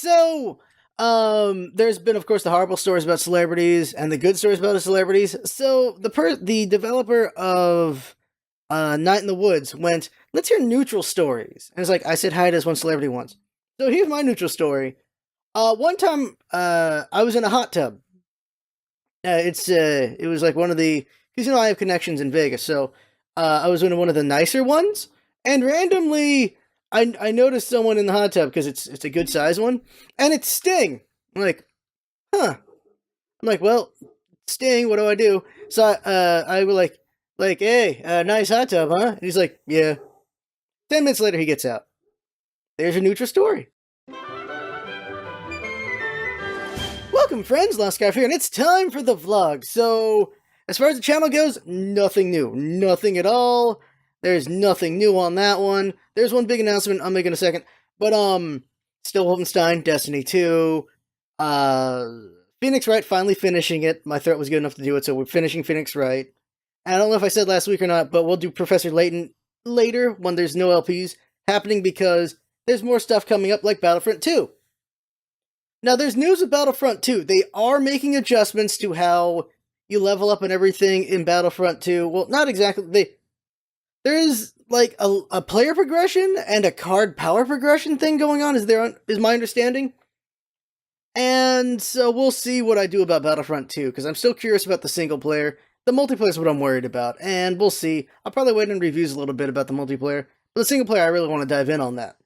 So, there's been, of course, the horrible stories about celebrities and the good stories about celebrities. So, the developer of Night in the Woods went, let's hear neutral stories. And it's like, I said hi to this one celebrity once. So here's my neutral story. One time, I was in a hot tub. It was like one of the, because I have connections in Vegas, so I was in one of the nicer ones, and randomly, I noticed someone in the hot tub because it's a good size one, and it's Sting. I'm like, huh. I'm like, well, Sting. What do I do? So I was like, hey, nice hot tub, huh? And he's like, yeah. 10 minutes later, he gets out. There's your neutral story. Welcome, friends, Lost Scarf here, and it's time for the vlog. So, as far as the channel goes, nothing new. Nothing at all. There's nothing new on that one. There's one big announcement I'll make in a second. But, still Wolfenstein, Destiny 2, Phoenix Wright finally finishing it. My throat was good enough to do it, so we're finishing Phoenix Wright. And I don't know if I said last week or not, but we'll do Professor Layton later when there's no LPs happening because there's more stuff coming up like Battlefront 2. Now, there's news of Battlefront 2. They are making adjustments to how you level up and everything in Battlefront 2. Well, not exactly. There is like a player progression and a card power progression thing going on, is my understanding. And so we'll see what I do about Battlefront 2, because I'm still curious about the single player. The multiplayer is what I'm worried about, and we'll see. I'll probably wait in reviews a little bit about the multiplayer, but the single player, I really want to dive in on that.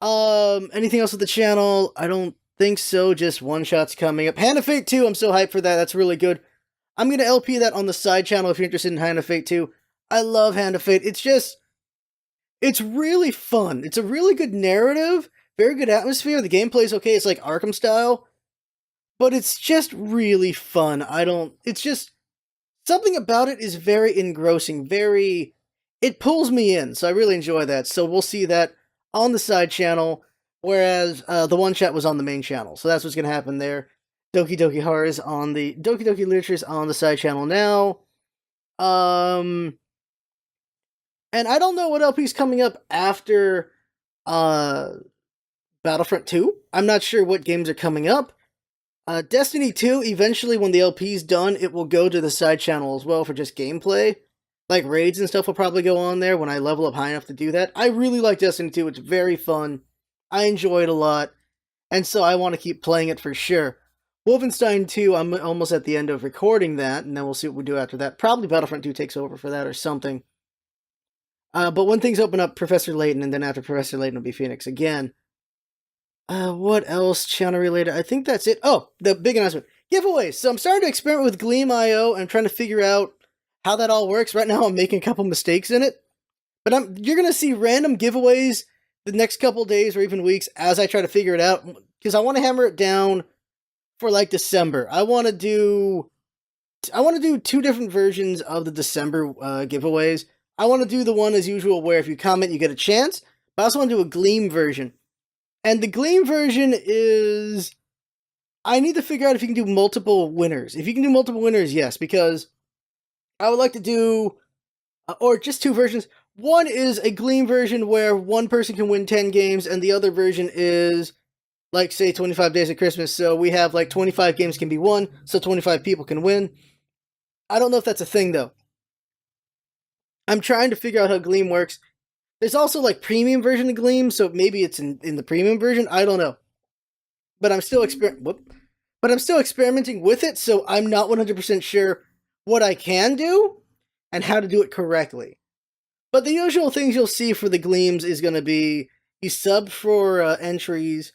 Anything else with the channel? I don't think so, just one-shots coming up. Hand of Fate 2, I'm so hyped for that, that's really good. I'm gonna LP that on the side channel if you're interested in Hand of Fate 2. I love Hand of Fate, it's really fun. It's a really good narrative, very good atmosphere, the gameplay's okay, it's like Arkham style, but it's just really fun. It's just, something about it is very engrossing, it pulls me in, so I really enjoy that, so we'll see that on the side channel, whereas the one shot was on the main channel. So that's what's going to happen there. Doki Doki Horror is on the Doki Doki Literature is on the side channel now. And I don't know what LP's coming up after Battlefront 2. I'm not sure what games are coming up. Destiny 2, eventually when the LP's done, it will go to the side channel as well for just gameplay. Like, raids and stuff will probably go on there when I level up high enough to do that. I really like Destiny 2. It's very fun. I enjoy it a lot. And so I want to keep playing it for sure. Wolfenstein 2, I'm almost at the end of recording that, and then we'll see what we do after that. Probably Battlefront 2 takes over for that or something. But when things open up, Professor Layton, and then after Professor Layton will be Phoenix again. What else channel related? I think that's it. Oh, the big announcement. Giveaways. So I'm starting to experiment with Gleam.io, and I'm trying to figure out how that all works. Right now I'm making a couple mistakes in it, but you're going to see random giveaways the next couple days or even weeks as I try to figure it out, because I want to hammer it down for like December. I want to do 2 different versions of the December giveaways. I want to do the one as usual where if you comment you get a chance, but I also want to do a Gleam version. And the Gleam version is, I need to figure out if you can do multiple winners. If you can do multiple winners, yes, because I would like to do, or just 2 versions. One is a Gleam version where one person can win 10 games, and the other version is, like, say, 25 Days of Christmas. So we have, like, 25 games can be won, so 25 people can win. I don't know if that's a thing, though. I'm trying to figure out how Gleam works. There's also, like, premium version of Gleam, so maybe it's in the premium version. I don't know. But I'm still experimenting with it, so I'm not 100% sure what I can do, and how to do it correctly. But the usual things you'll see for the Gleams is going to be, you sub for entries,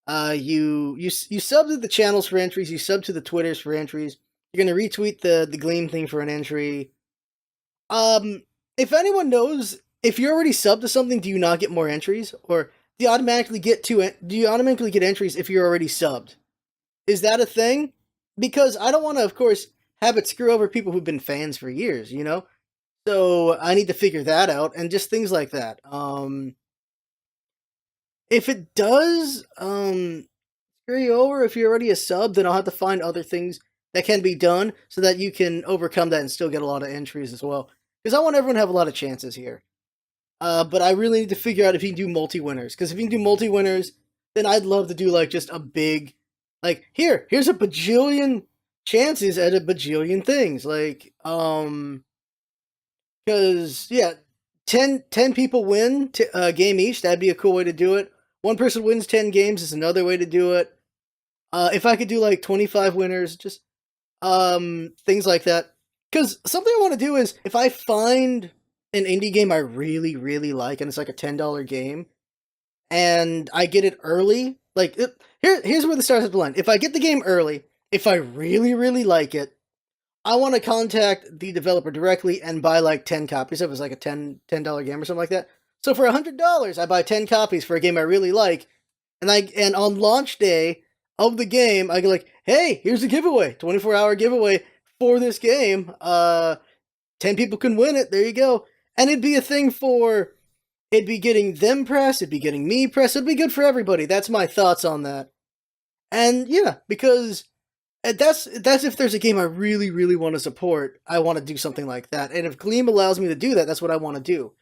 you sub to the channels for entries, you sub to the Twitters for entries, you're going to retweet the Gleam thing for an entry. If anyone knows, if you're already subbed to something, do you not get more entries? Or do you automatically get entries if you're already subbed? Is that a thing? Because I don't want to, of course, have it screw over people who've been fans for years, you know? So I need to figure that out, and just things like that. If it does screw you over if you're already a sub, then I'll have to find other things that can be done so that you can overcome that and still get a lot of entries as well. Because I want everyone to have a lot of chances here. But I really need to figure out if you can do multi-winners. Because if you can do multi-winners, then I'd love to do like just a big, like here's a bajillion chances at a bajillion things. Like, because yeah, 10 people win a game each. That'd be a cool way to do it. One person wins 10 games is another way to do it. If I could do like 25 winners, just things like that. Because something I want to do is if I find an indie game I really, really like and it's like a $10 game and I get it early, like here's where the stars have to line. If I get the game early, if I really, really like it, I want to contact the developer directly and buy like 10 copies of it. It's like a $10 game or something like that. So for $100, I buy 10 copies for a game I really like, and on launch day of the game, I go like, hey, here's a giveaway, 24-hour giveaway for this game. 10 people can win it. There you go. And it'd be a thing for, it'd be getting them press, it'd be getting me press, it'd be good for everybody. That's my thoughts on that. And yeah, because that's if there's a game I really, really want to support, I want to do something like that. And if Gleam allows me to do that, that's what I want to do.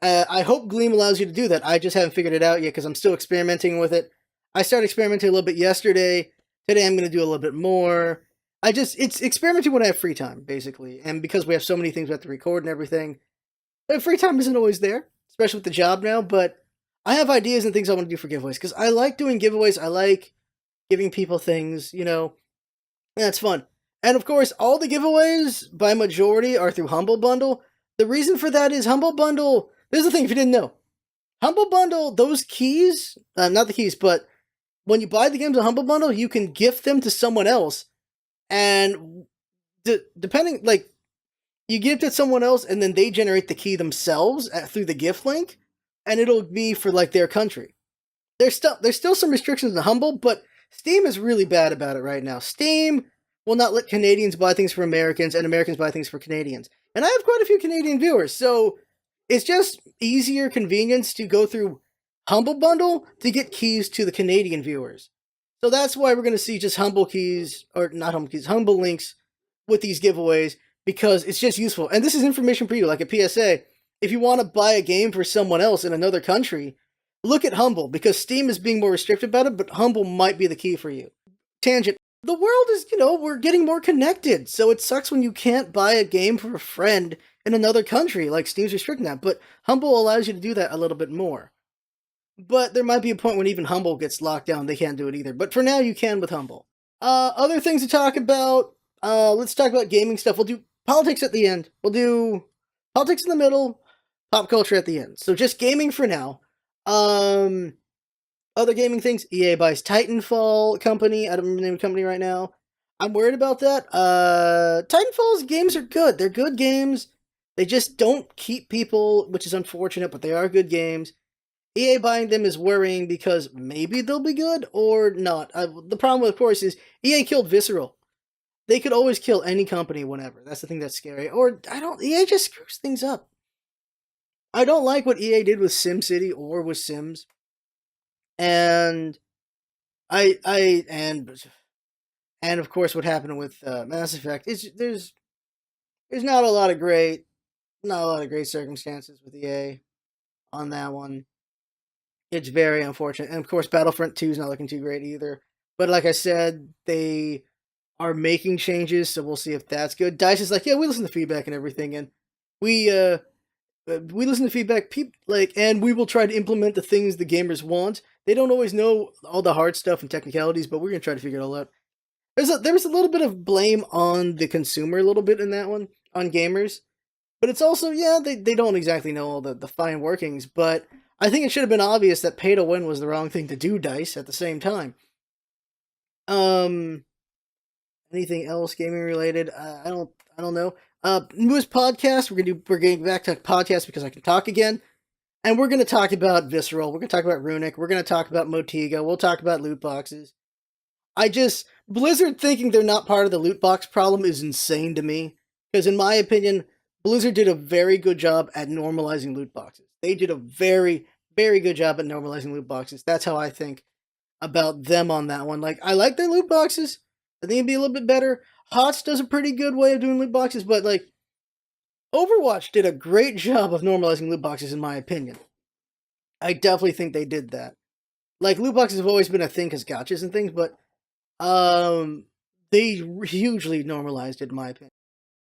I hope Gleam allows you to do that. I just haven't figured it out yet because I'm still experimenting with it. I started experimenting a little bit yesterday. Today I'm going to do a little bit more. It's experimenting when I have free time, basically. And because we have so many things we have to record and everything, free time isn't always there, especially with the job now, but I have ideas and things I want to do for giveaways because I like doing giveaways. I like giving people things, that's fun. And of course, all the giveaways by majority are through Humble Bundle. The reason for that is Humble Bundle, there's the thing if you didn't know. Humble Bundle, those keys, not the keys, but when you buy the games on Humble Bundle, you can gift them to someone else. And depending, like, you gift it to someone else and then they generate the key themselves through the gift link. And it'll be for, like, their country. There's still some restrictions in Humble, but Steam is really bad about it right now. Steam will not let Canadians buy things for Americans and Americans buy things for Canadians. And I have quite a few Canadian viewers, so it's just easier convenience to go through Humble Bundle to get keys to the Canadian viewers. So that's why we're going to see just Humble keys, or not Humble keys, Humble links with these giveaways, because it's just useful. And this is information for you, like a PSA. If you want to buy a game for someone else in another country, look at Humble, because Steam is being more restrictive about it, but Humble might be the key for you. Tangent. The world is, we're getting more connected, so it sucks when you can't buy a game for a friend in another country, like Steam's restricting that, but Humble allows you to do that a little bit more. But there might be a point when even Humble gets locked down, they can't do it either. But for now, you can with Humble. Other things to talk about, let's talk about gaming stuff. We'll do politics at the end. We'll do politics in the middle, pop culture at the end. So just gaming for now. Other gaming things, EA buys Titanfall company. I don't remember the name of the company right now. I'm worried about that. Titanfall's games are good. They're good games. They just don't keep people, which is unfortunate, but they are good games. EA buying them is worrying because maybe they'll be good or not. The problem, of course, is EA killed Visceral. They could always kill any company whenever. That's the thing that's scary. Or, EA just screws things up. I don't like what EA did with SimCity or with Sims. And and of course what happened with Mass Effect. There's not a lot of great circumstances with EA on that one. It's very unfortunate. And of course Battlefront 2 is not looking too great either. But like I said, they are making changes, so we'll see if that's good. DICE is like, yeah, we listen to feedback and everything, and we listen to feedback, and we will try to implement the things the gamers want. They don't always know all the hard stuff and technicalities, but we're gonna try to figure it all out. There was a little bit of blame on the consumer, a little bit in that one, on gamers, but it's also, they don't exactly know all the fine workings. But I think it should have been obvious that pay to win was the wrong thing to do, DICE, at the same time. Anything else gaming related? I don't know. Newest podcast. We're getting back to podcast because I can talk again. And we're going to talk about Visceral. We're going to talk about Runic. We're going to talk about Motiga. We'll talk about loot boxes. Blizzard thinking they're not part of the loot box problem is insane to me. Because in my opinion, Blizzard did a very good job at normalizing loot boxes. They did a very, very good job at normalizing loot boxes. That's how I think about them on that one. Like, I like their loot boxes. I think it'd be a little bit better. HOTS does a pretty good way of doing loot boxes, but like, Overwatch did a great job of normalizing loot boxes, in my opinion. I definitely think they did that. Like, loot boxes have always been a thing because gotchas and things, but they hugely normalized it, in my opinion.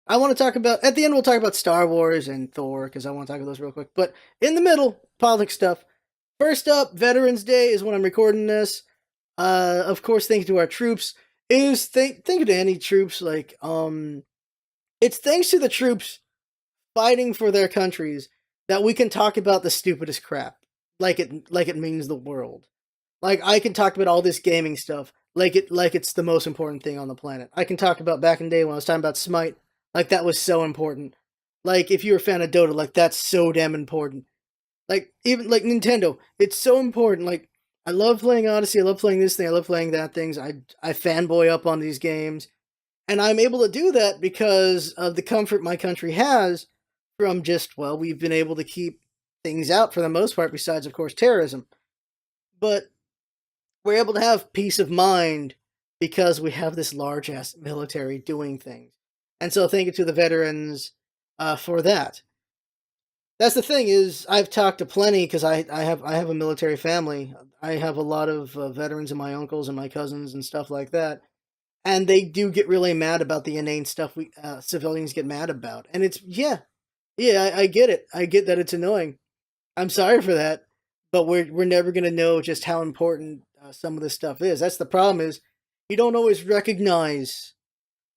I want to talk about, at the end, we'll talk about Star Wars and Thor, because I want to talk about those real quick. But in the middle, politics stuff. First up, Veterans Day is when I'm recording this. Of course, thank you to our troops. Thank you to any troops. Like, it's thanks to the troops fighting for their countries that we can talk about the stupidest crap. Like it means the world. Like, I can talk about all this gaming stuff like it's the most important thing on the planet. I can talk about back in the day when I was talking about Smite, like that was so important. Like, if you're a fan of Dota, like that's so damn important. Like, even like Nintendo, it's so important. Like, I love playing Odyssey, I love playing this thing, I love playing that things. I fanboy up on these games. And I'm able to do that because of the comfort my country has from just, well, we've been able to keep things out for the most part, besides, of course, terrorism. But we're able to have peace of mind because we have this large ass military doing things. And so thank you to the veterans for that. That's the thing is, I've talked to plenty because I have a military family. I have a lot of veterans and my uncles and my cousins and stuff like that, and they do get really mad about the inane stuff we civilians get mad about. And it's I get it. I get that it's annoying. I'm sorry for that, but we're never gonna know just how important some of this stuff is. That's the problem. Is you don't always recognize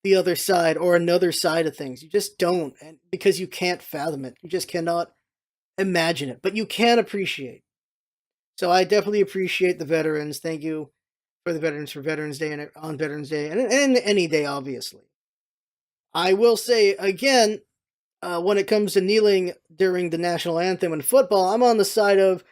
the other side or another side of things. You just don't, and because you can't fathom it. You just cannot imagine it, but you can appreciate. So I definitely appreciate the veterans. Thank you for the veterans for Veterans Day and on Veterans Day and any day, obviously. I will say again, when it comes to kneeling during the national anthem and football, I'm on the side of,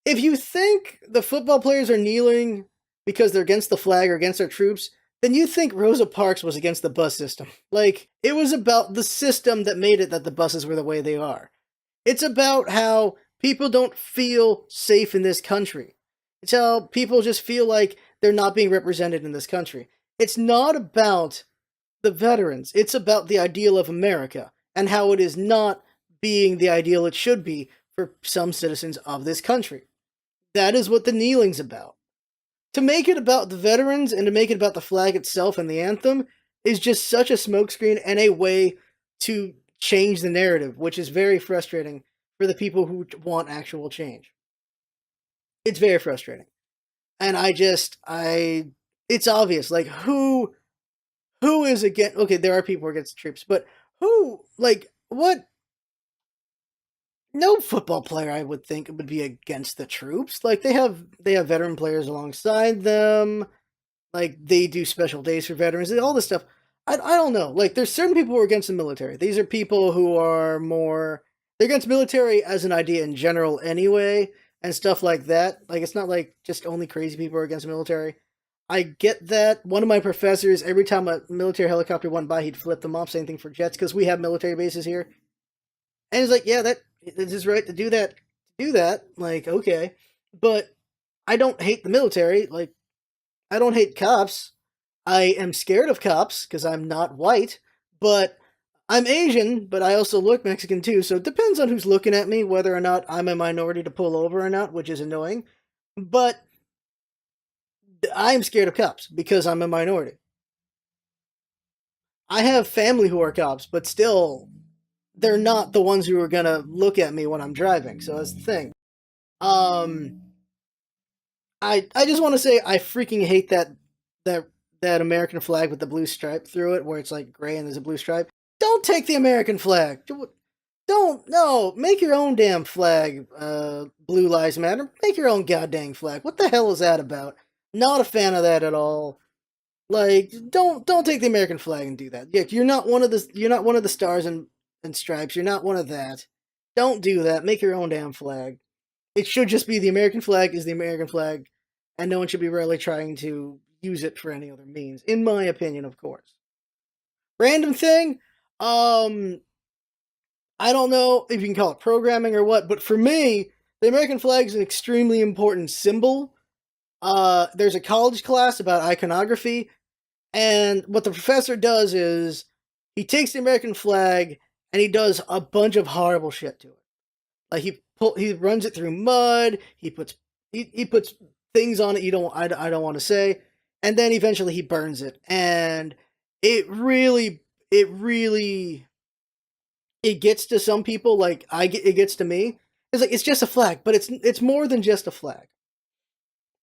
if you think the football players are kneeling because they're against the flag or against their troops, then you think Rosa Parks was against the bus system. Like, it was about the system that made it that the buses were the way they are. It's about how people don't feel safe in this country. It's how people just feel like they're not being represented in this country. It's not about the veterans. It's about the ideal of America and how it is not being the ideal it should be for some citizens of this country. That is what the kneeling's about. To make it about the veterans and to make it about the flag itself and the anthem is just such a smokescreen and a way to change the narrative, which is very frustrating for the people who want actual change. It's very frustrating. And it's obvious, like, who is against, okay, there are people who are against the troops, but who, like, what? No football player, I would think, would be against the troops. Like, they have veteran players alongside them. Like, they do special days for veterans and all this stuff. I don't know. Like, there's certain people who are against the military. These are people who are more, they're against military as an idea in general anyway, and stuff like that. Like, it's not like just only crazy people are against the military. I get that. One of my professors, every time a military helicopter went by, he'd flip them off. Same thing for jets, because we have military bases here. And he's like, yeah, that it is right to do that. Do that. Like, okay. But I don't hate the military. Like, I don't hate cops. I am scared of cops because I'm not white, but I'm Asian, but I also look Mexican too, so it depends on who's looking at me, whether or not I'm a minority to pull over or not, which is annoying. But I'm scared of cops because I'm a minority. I have family who are cops, but still, they're not the ones who are gonna look at me when I'm driving, so that's the thing. Um, I just want to say I freaking hate that that American flag with the blue stripe through it, where it's like gray and there's a blue stripe. Don't take the American flag. Don't, no. Make your own damn flag. Blue Lives Matter. Make your own goddamn flag. What the hell is that about? Not a fan of that at all. Like, don't take the American flag and do that. Yeah, you're not one of the stars and stripes. You're not one of that. Don't do that. Make your own damn flag. It should just be the American flag is the American flag, and no one should be really trying to use it for any other means, in my opinion, of course. Random thing, I don't know if you can call it programming or what, but for me, the American flag is an extremely important symbol. There's a college class about iconography, and what the professor does is he takes the American flag and he does a bunch of horrible shit to it. Like he runs it through mud. He puts things on it I don't want to say. And then eventually he burns it, and it really it gets to some people. Like it gets to me. It's like it's just a flag, but it's more than just a flag.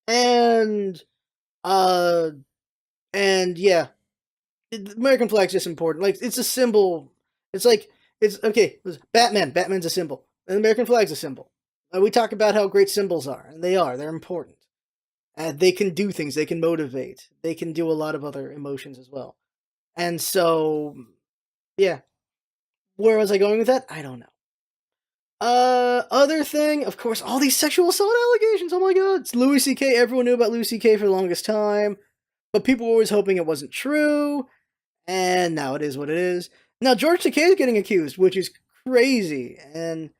And uh and yeah, the American flag's just important. Like it's a symbol. It's like it's okay. Batman. Batman's a symbol. And the American flag's a symbol. We talk about how great symbols are, and they are. They're important. They can do things. They can motivate. They can do a lot of other emotions as well. And so, yeah. Where was I going with that? I don't know. Other thing, of course, all these sexual assault allegations. Oh my god, it's Louis C.K. Everyone knew about Louis C.K. for the longest time, but people were always hoping it wasn't true. And now it is what it is. Now George Takei is getting accused, which is crazy. And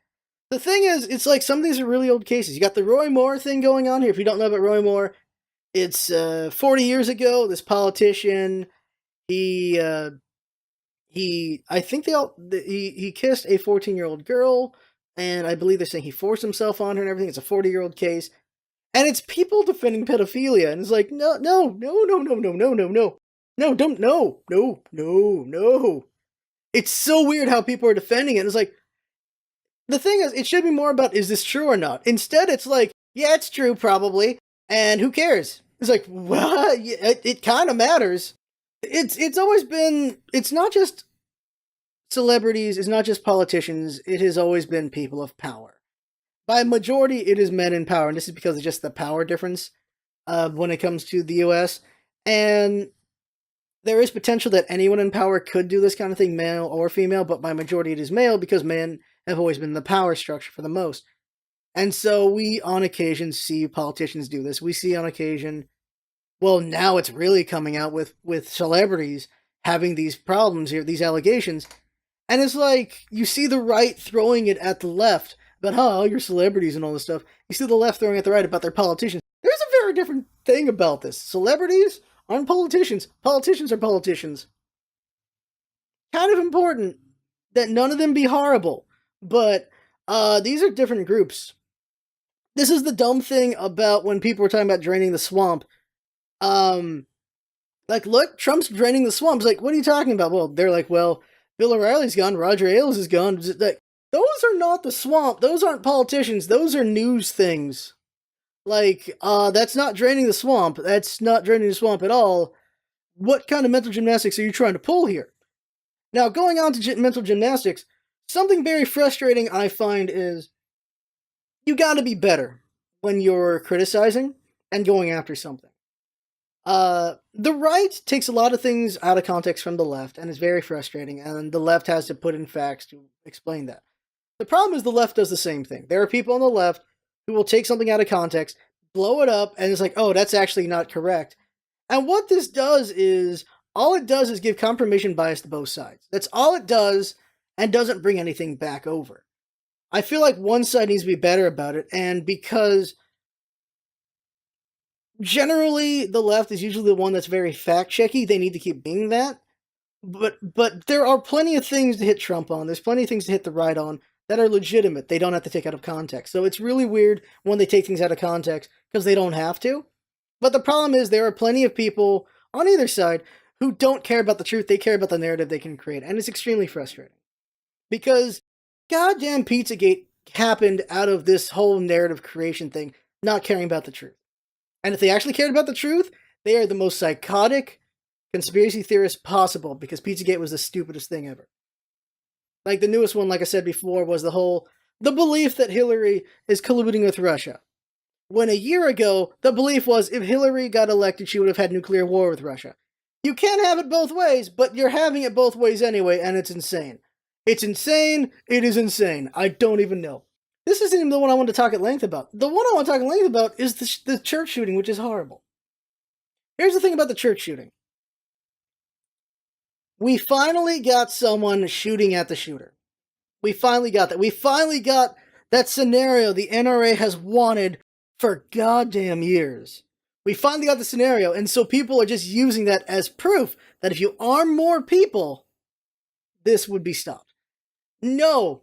the thing is, it's like some of these are really old cases. You got the Roy Moore thing going on here. If you don't know about Roy Moore, it's 40 years ago. This politician, he I think he kissed a 14-year-old girl, and I believe they're saying he forced himself on her and everything. It's a 40-year-old case, and it's people defending pedophilia, and it's like no, don't, no. It's so weird how people are defending it. It's like, the thing is, it should be more about, is this true or not? Instead, it's like, yeah, it's true, probably, and who cares? It's like, what? It kind of matters. It's always been, it's not just celebrities, it's not just politicians, it has always been people of power. By majority, it is men in power, and this is because of just the power difference when it comes to the US. And there is potential that anyone in power could do this kind of thing, male or female, but by majority it is male because men have always been the power structure for the most. And so we on occasion see politicians do this. We see on occasion, well, now it's really coming out with celebrities having these problems here, these allegations. And it's like, you see the right throwing it at the left about how you're celebrities and all this stuff. You see the left throwing it at the right about their politicians. There's a very different thing about this. Celebrities aren't politicians. Politicians are politicians. Kind of important that none of them be horrible. But these are different groups. This is the dumb thing about when people were talking about draining the swamp. Like, look, Trump's draining the swamp. It's like, what are you talking about? Well, they're like, well, Bill O'Reilly's gone, Roger Ailes is gone. Like, those are not the swamp. Those aren't politicians. Those are news things. Like, that's not draining the swamp. That's not draining the swamp at all. What kind of mental gymnastics are you trying to pull here? Now, going on to mental gymnastics, something very frustrating I find is you gotta be better when you're criticizing and going after something. The right takes a lot of things out of context from the left, and is very frustrating, and the left has to put in facts to explain that. The problem is the left does the same thing. There are people on the left who will take something out of context, blow it up, and it's like, oh, that's actually not correct. And what this does is, all it does is give confirmation bias to both sides. That's all it does, and doesn't bring anything back over. I feel like one side needs to be better about it, and because generally the left is usually the one that's very fact-checky, they need to keep being that. But there are plenty of things to hit Trump on. There's plenty of things to hit the right on that are legitimate. They don't have to take out of context. So it's really weird when they take things out of context because they don't have to. But the problem is there are plenty of people on either side who don't care about the truth. They care about the narrative they can create. And it's extremely frustrating. Because goddamn Pizzagate happened out of this whole narrative creation thing, not caring about the truth. And if they actually cared about the truth, they are the most psychotic conspiracy theorists possible, because Pizzagate was the stupidest thing ever. Like, the newest one, like I said before, was the belief that Hillary is colluding with Russia. When a year ago, the belief was if Hillary got elected, she would have had nuclear war with Russia. You can't have it both ways, but you're having it both ways anyway, and it's insane. It's insane. It is insane. I don't even know. This isn't even the one I want to talk at length about. The one I want to talk at length about is the church shooting, which is horrible. Here's the thing about the church shooting. We finally got someone shooting at the shooter. We finally got that. We finally got that scenario the NRA has wanted for goddamn years. We finally got the scenario, and so people are just using that as proof that if you arm more people, this would be stopped. No.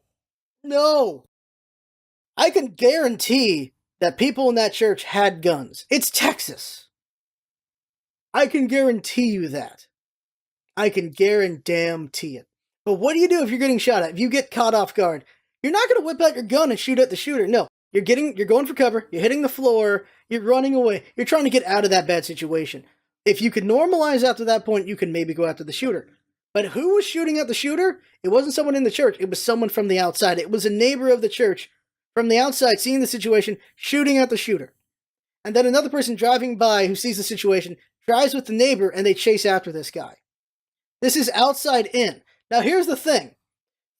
I can guarantee that people in that church had guns. It's Texas. I can guarantee you that. I can guarantee it. But what do you do if you're getting shot at? If you get caught off guard, you're not going to whip out your gun and shoot at the shooter. No, you're going for cover. You're hitting the floor. You're running away. You're trying to get out of that bad situation. If you could normalize after that point, you can maybe go after the shooter. But who was shooting at the shooter? It wasn't someone in the church. It was someone from the outside. It was a neighbor of the church from the outside seeing the situation, shooting at the shooter. And then another person driving by who sees the situation, drives with the neighbor, and they chase after this guy. This is outside in. Now here's the thing.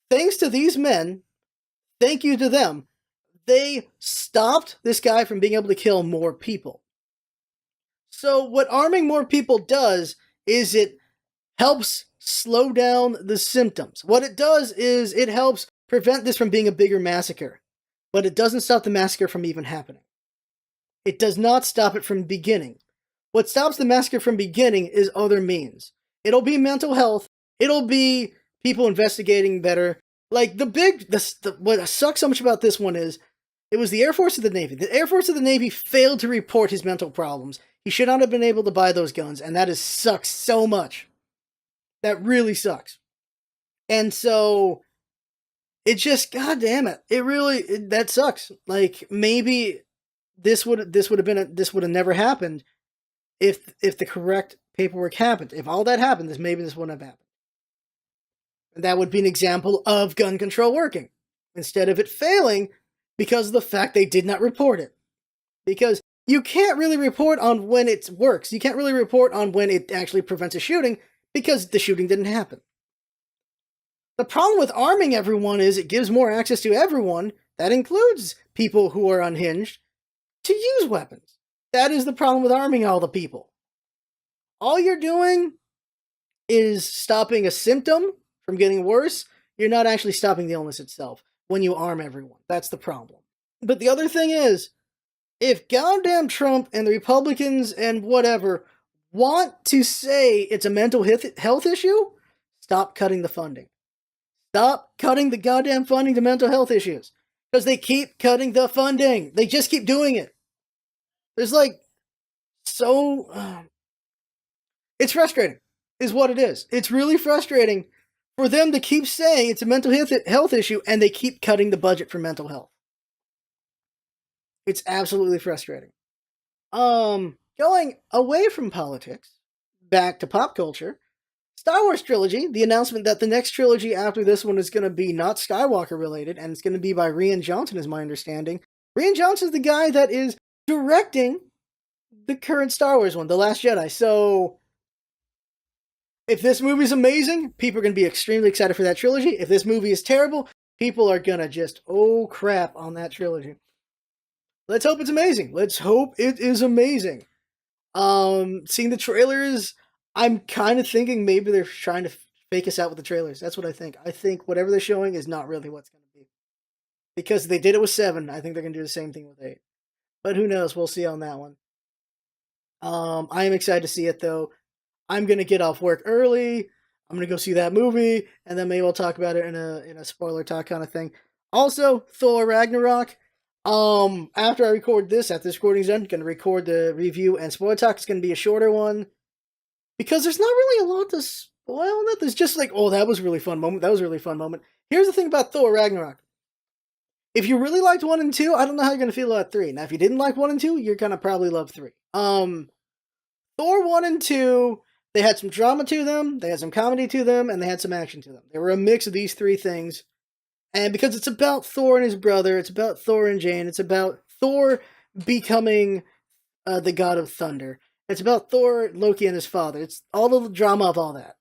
Thanks to these men, thank you to them, they stopped this guy from being able to kill more people. So what arming more people does is it helps slow down the symptoms. What it does is it helps prevent this from being a bigger massacre. But it doesn't stop the massacre from even happening. It does not stop it from beginning. What stops the massacre from beginning is other means. It'll be mental health. It'll be people investigating better. Like what sucks so much about this one is it was the Air Force or the Navy. The Air Force or the Navy failed to report his mental problems. He should not have been able to buy those guns, and that sucks so much. That really sucks. And so it just, god damn it, that sucks. Like maybe this would have never happened if the correct paperwork happened. If all that happened, this wouldn't have happened. And that would be an example of gun control working instead of it failing because of the fact they did not report it. Because you can't really report on when it works. You can't really report on when it actually prevents a shooting because the shooting didn't happen. The problem with arming everyone is it gives more access to everyone, that includes people who are unhinged, to use weapons. That is the problem with arming all the people. All you're doing is stopping a symptom from getting worse. You're not actually stopping the illness itself when you arm everyone. That's the problem. But the other thing is, if goddamn Trump and the Republicans and whatever want to say it's a mental health issue, stop cutting the funding. Stop cutting the goddamn funding to mental health issues. Because they keep cutting the funding. They just keep doing it. There's it's frustrating, is what it is. It's really frustrating for them to keep saying it's a mental health issue and they keep cutting the budget for mental health. It's absolutely frustrating. Going away from politics, back to pop culture, Star Wars trilogy, the announcement that the next trilogy after this one is going to be not Skywalker related, and it's going to be by Rian Johnson, is my understanding. Rian Johnson is the guy that is directing the current Star Wars one, The Last Jedi. So, if this movie's amazing, people are going to be extremely excited for that trilogy. If this movie is terrible, people are going to just, oh crap, on that trilogy. Let's hope it's amazing. Let's hope it is amazing. Seeing the trailers, I'm kind of thinking maybe they're trying to fake us out with the trailers. That's what I think. I think whatever they're showing is not really what's going to be. Because they did it with 7, I think they're going to do the same thing with 8. But who knows? We'll see on that one. I am excited to see it, though. I'm going to get off work early. I'm going to go see that movie, and then maybe we'll talk about it in a spoiler talk kind of thing. Also, Thor Ragnarok. After I record this, after this recording's done, I'm going to record the review and spoiler talk. It's going to be a shorter one. Because there's not really a lot to spoil in it. There's just like, oh, that was a really fun moment. That was a really fun moment. Here's the thing about Thor Ragnarok. If you really liked 1 and 2, I don't know how you're going to feel about 3. Now, if you didn't like 1 and 2, you're going to probably love 3. Thor 1 and 2, they had some drama to them, they had some comedy to them, and they had some action to them. They were a mix of these 3 things. And because it's about Thor and his brother, it's about Thor and Jane, it's about Thor becoming the god of thunder. It's about Thor, Loki, and his father. It's all the drama of all that.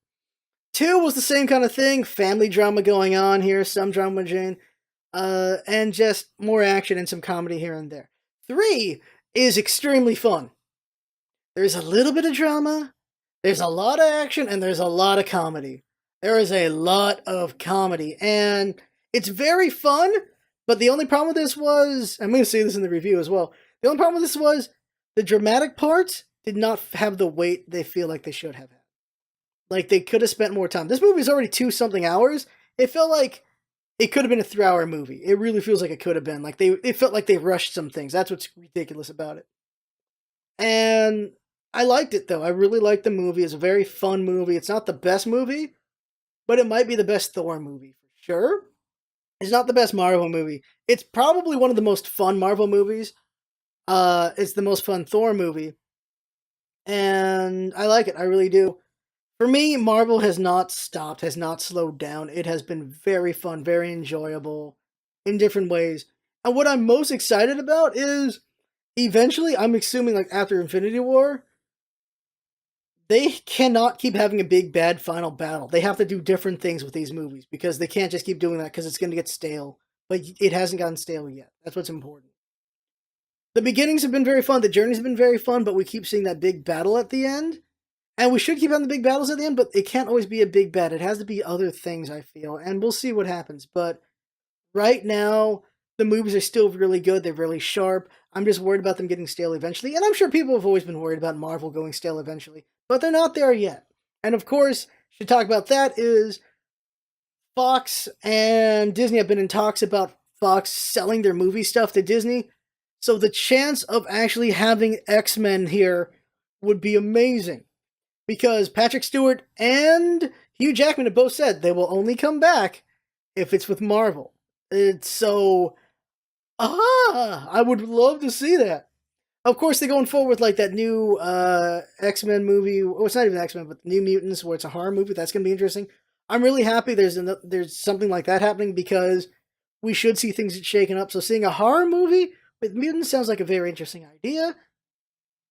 2 was the same kind of thing. Family drama going on here. Some drama with Jane. And just more action and some comedy here and there. 3 is extremely fun. There's a little bit of drama. There's a lot of action. And there's a lot of comedy. There is a lot of comedy. And it's very fun. But the only problem with this was, I'm going to say this in the review as well. The only problem with this was the dramatic parts did not have the weight they feel like they should have had. Like, they could have spent more time. This movie is already 2-something hours. It felt like it could have been a 3-hour movie. It really feels like it could have been. Like it felt like they rushed some things. That's what's ridiculous about it. And I liked it though. I really liked the movie. It's a very fun movie. It's not the best movie, but it might be the best Thor movie for sure. It's not the best Marvel movie. It's probably one of the most fun Marvel movies. It's the most fun Thor movie. And I like it. I really do. For me, Marvel has not stopped, has not slowed down. It has been very fun, very enjoyable in different ways. And what I'm most excited about is eventually, I'm assuming like after Infinity War, they cannot keep having a big bad final battle. They have to do different things with these movies because they can't just keep doing that because it's going to get stale. But it hasn't gotten stale yet. That's what's important. The beginnings have been very fun. The journeys have been very fun, but we keep seeing that big battle at the end. And we should keep having the big battles at the end, but it can't always be a big bat. It has to be other things, I feel. And we'll see what happens. But right now, the movies are still really good. They're really sharp. I'm just worried about them getting stale eventually. And I'm sure people have always been worried about Marvel going stale eventually. But they're not there yet. And of course, should talk about that is Fox and Disney have been in talks about Fox selling their movie stuff to Disney. So the chance of actually having X-Men here would be amazing. Because Patrick Stewart and Hugh Jackman have both said they will only come back if it's with Marvel. It's so... I would love to see that. Of course, they're going forward with like that new X-Men movie. Oh, it's not even X-Men, but New Mutants, where it's a horror movie. That's going to be interesting. I'm really happy there's something like that happening because we should see things shaken up. So seeing a horror movie with mutants sounds like a very interesting idea.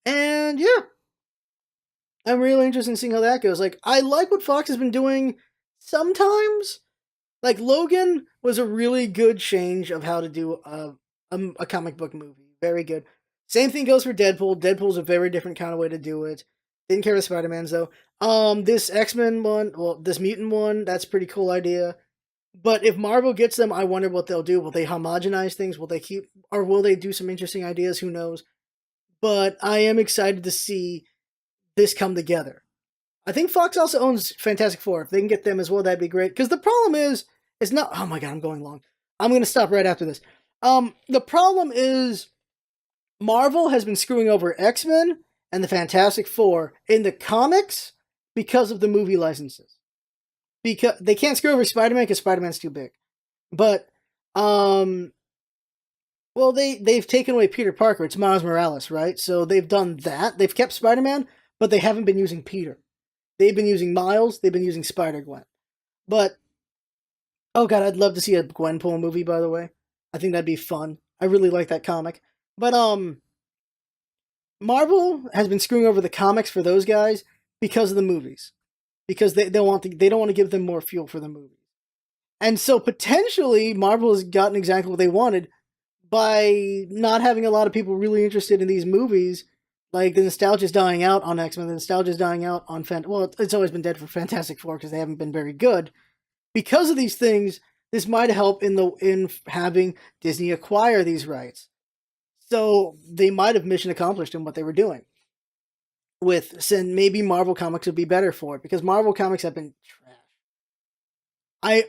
And yeah, I'm really interested in seeing how that goes. Like, I like what Fox has been doing sometimes. Like, Logan was a really good change of how to do a comic book movie. Very good. Same thing goes for Deadpool. Deadpool's a very different kind of way to do it. Didn't care with Spider-Man's, though. This X-Men one, well, this mutant one, that's a pretty cool idea. But if Marvel gets them, I wonder what they'll do. Will they homogenize things? Will they keep, or will they do some interesting ideas? Who knows? But I am excited to see this come together. I think Fox also owns Fantastic Four. If they can get them as well, that'd be great. Because the problem is, it's not. Oh my god, I'm going long. I'm going to stop right after this. The problem is, Marvel has been screwing over X-Men and the Fantastic Four in the comics because of the movie licenses. Because they can't screw over Spider-Man because Spider-Man's too big. But, well, they've taken away Peter Parker. It's Miles Morales, right? So they've done that. They've kept Spider-Man, but they haven't been using Peter. They've been using Miles. They've been using Spider-Gwen. But, oh god, I'd love to see a Gwenpool movie, by the way. I think that'd be fun. I really like that comic. But, Marvel has been screwing over the comics for those guys because of the movies. Because they don't want to give them more fuel for the movies. And so potentially Marvel has gotten exactly what they wanted by not having a lot of people really interested in these movies. Like, the nostalgia's dying out on X-Men, the nostalgia's dying out on well, it's always been dead for Fantastic Four because they haven't been very good. Because of these things, this might help in having Disney acquire these rights. So they might have mission accomplished in what they were doing. Maybe Marvel Comics would be better for it because Marvel Comics have been trash.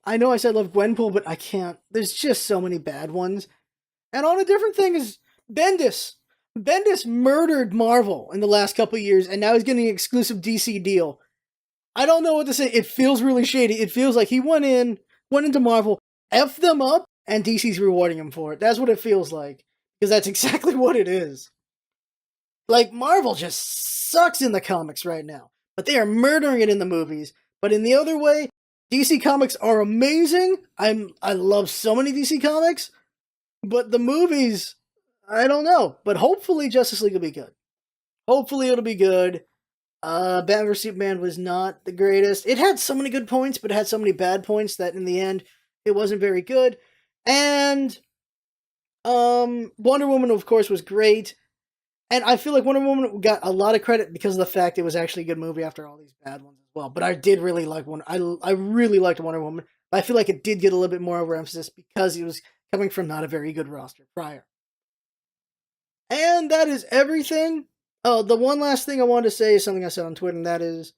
I know I said I love Gwenpool, but I can't. There's just so many bad ones. And on a different thing is Bendis. Bendis murdered Marvel in the last couple of years, and now he's getting an exclusive DC deal. I don't know what to say. It feels really shady. It feels like he went into Marvel, effed them up, and DC's rewarding him for it. That's what it feels like. Because that's exactly what it is. Like, Marvel just sucks in the comics right now. But they are murdering it in the movies. But in the other way, DC Comics are amazing. I love so many DC Comics. But the movies, I don't know. But hopefully Justice League will be good. Hopefully it'll be good. Batman vs Superman was not the greatest. It had so many good points, but it had so many bad points that in the end, it wasn't very good. And Wonder Woman, of course, was great. And I feel like Wonder Woman got a lot of credit because of the fact it was actually a good movie after all these bad ones as well. But I did really like I really liked Wonder Woman. But I feel like it did get a little bit more overemphasis because it was coming from not a very good roster prior. And that is everything. Oh, the one last thing I wanted to say is something I said on Twitter, and that is,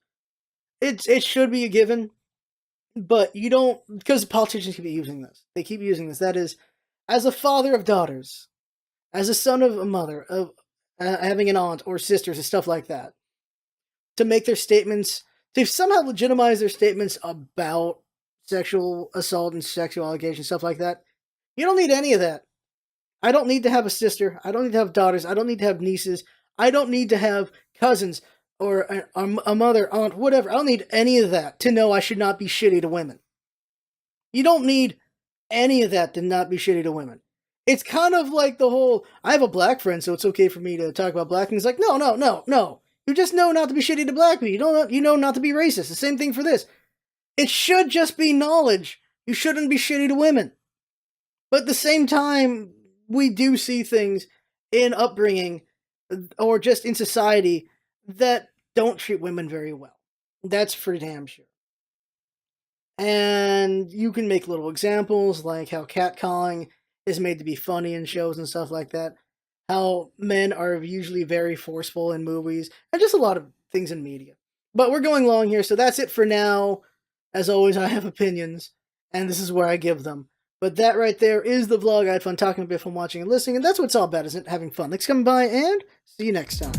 it should be a given. But you don't, because politicians keep using this. They keep using this. That is, as a father of daughters, as a son of a mother, of having an aunt or sisters and stuff like that, to make their statements, to somehow legitimize their statements about sexual assault and sexual allegations, stuff like that. You don't need any of that. I don't need to have a sister. I don't need to have daughters. I don't need to have nieces. I don't need to have cousins or a mother, aunt, whatever. I don't need any of that to know I should not be shitty to women. You don't need any of that to not be shitty to women. It's kind of like the whole, I have a black friend, so it's okay for me to talk about black things. Like, no. You just know not to be shitty to black people. You know not to be racist. The same thing for this. It should just be knowledge. You shouldn't be shitty to women. But at the same time, we do see things in upbringing or just in society that don't treat women very well. That's for damn sure. And you can make little examples like how catcalling is made to be funny in shows and stuff like that. How men are usually very forceful in movies and just a lot of things in media. But we're going long here, so that's it for now. As always, I have opinions, and this is where I give them. But that right there is the vlog. I had fun talking a bit, fun watching and listening, and that's what it's all about, isn't it? Having fun. Thanks for coming by, and see you next time.